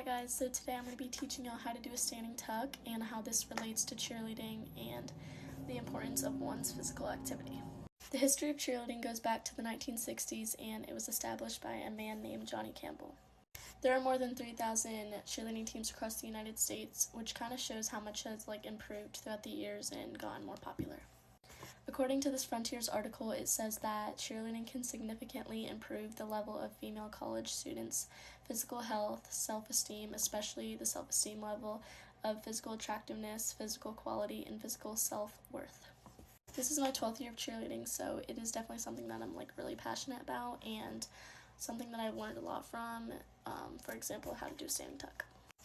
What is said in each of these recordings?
Hi guys, so today I'm going to be teaching y'all how to do a standing tuck and how this relates to cheerleading and the importance of one's physical activity. The history of cheerleading goes back to the 1960s and it was established by a man named Johnny Campbell. There are more than 3,000 cheerleading teams across the United States, which kind of shows how much has improved throughout the years and gotten more popular. According to this Frontiers article, it says that cheerleading can significantly improve the level of female college students' physical health, self-esteem, especially the self-esteem level of physical attractiveness, physical quality, and physical self-worth. This is my 12th year of cheerleading, so it is definitely something that I'm really passionate about and something that I've learned a lot from, for example, how to do a standing tuck.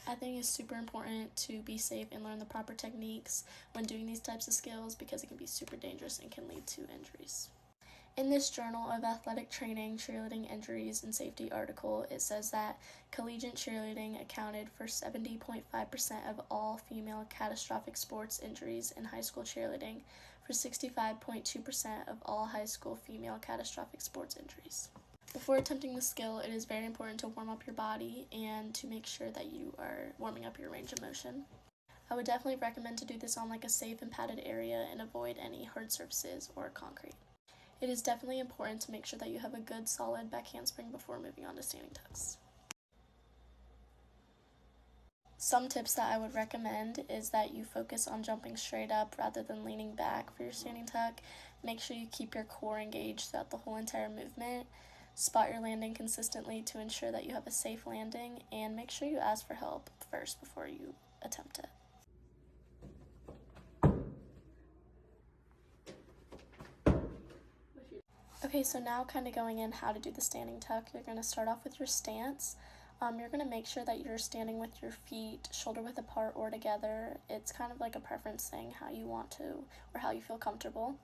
I think it's super important to be safe and learn the proper techniques when doing these types of skills because it can be super dangerous and can lead to injuries. In this Journal of Athletic Training, Cheerleading Injuries and Safety article, it says that collegiate cheerleading accounted for 70.5% of all female catastrophic sports injuries in high school cheerleading, for 65.2% of all high school female catastrophic sports injuries. Before attempting the skill, it is very important to warm up your body and to make sure that you are warming up your range of motion. I would definitely recommend to do this on a safe and padded area and avoid any hard surfaces or concrete. It is definitely important to make sure that you have a good solid back handspring before moving on to standing tucks. Some tips that I would recommend is that you focus on jumping straight up rather than leaning back for your standing tuck. Make sure you keep your core engaged throughout the whole entire movement. Spot your landing consistently to ensure that you have a safe landing, and make sure you ask for help first before you attempt it. Okay, so now kind of going in how to do the standing tuck, you're going to start off with your stance. You're going to make sure that you're standing with your feet shoulder width apart or together. It's kind of like a preference thing, how you want to or how you feel comfortable.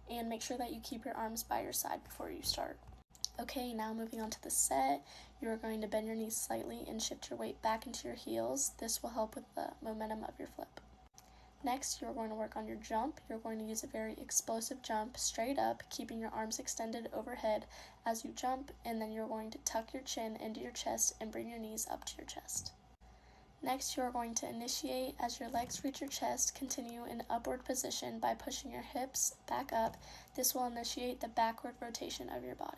And make sure that you keep your arms by your side before you start. Okay, now moving on to the set, you're going to bend your knees slightly and shift your weight back into your heels. This will help with the momentum of your flip. Next, you're going to work on your jump. You're going to use a very explosive jump straight up, keeping your arms extended overhead as you jump, and then you're going to tuck your chin into your chest and bring your knees up to your chest. Next, you're going to initiate as your legs reach your chest. Continue in upward position by pushing your hips back up. This will initiate the backward rotation of your body.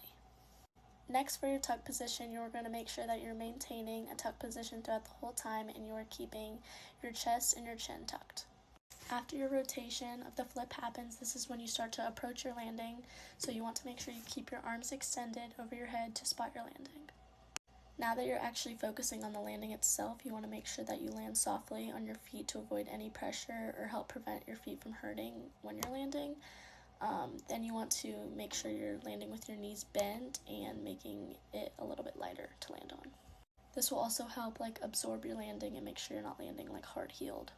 Next, for your tuck position, you're going to make sure that you're maintaining a tuck position throughout the whole time and you're keeping your chest and your chin tucked. After your rotation of the flip happens, this is when you start to approach your landing, so you want to make sure you keep your arms extended over your head to spot your landing. Now that you're actually focusing on the landing itself, you want to make sure that you land softly on your feet to avoid any pressure or help prevent your feet from hurting when you're landing. Then you want to make sure you're landing with your knees bent and making it a little bit lighter to land on. This will also help absorb your landing and make sure you're not landing hard heeled.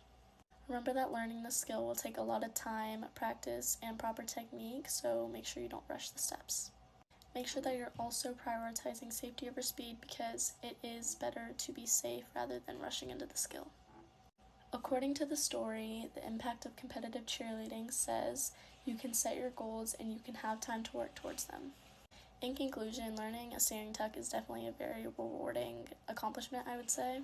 Remember that learning this skill will take a lot of time, practice, and proper technique, so make sure you don't rush the steps. Make sure that you're also prioritizing safety over speed because it is better to be safe rather than rushing into the skill. According to the story, The Impact of Competitive Cheerleading says you can set your goals and you can have time to work towards them. In conclusion, learning a standing tuck is definitely a very rewarding accomplishment, I would say.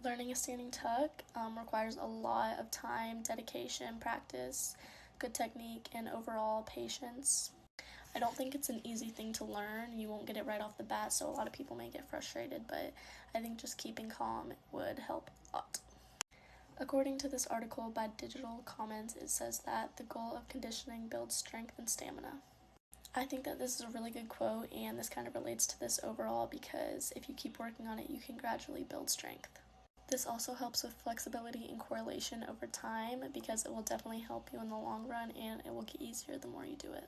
Learning a standing tuck requires a lot of time, dedication, practice, good technique, and overall patience. I don't think it's an easy thing to learn. You won't get it right off the bat, so a lot of people may get frustrated, but I think just keeping calm would help a lot. According to this article by Digital Comments, it says that the goal of conditioning builds strength and stamina. I think that this is a really good quote, and this kind of relates to this overall because if you keep working on it, you can gradually build strength. This also helps with flexibility and correlation over time because it will definitely help you in the long run and it will get easier the more you do it.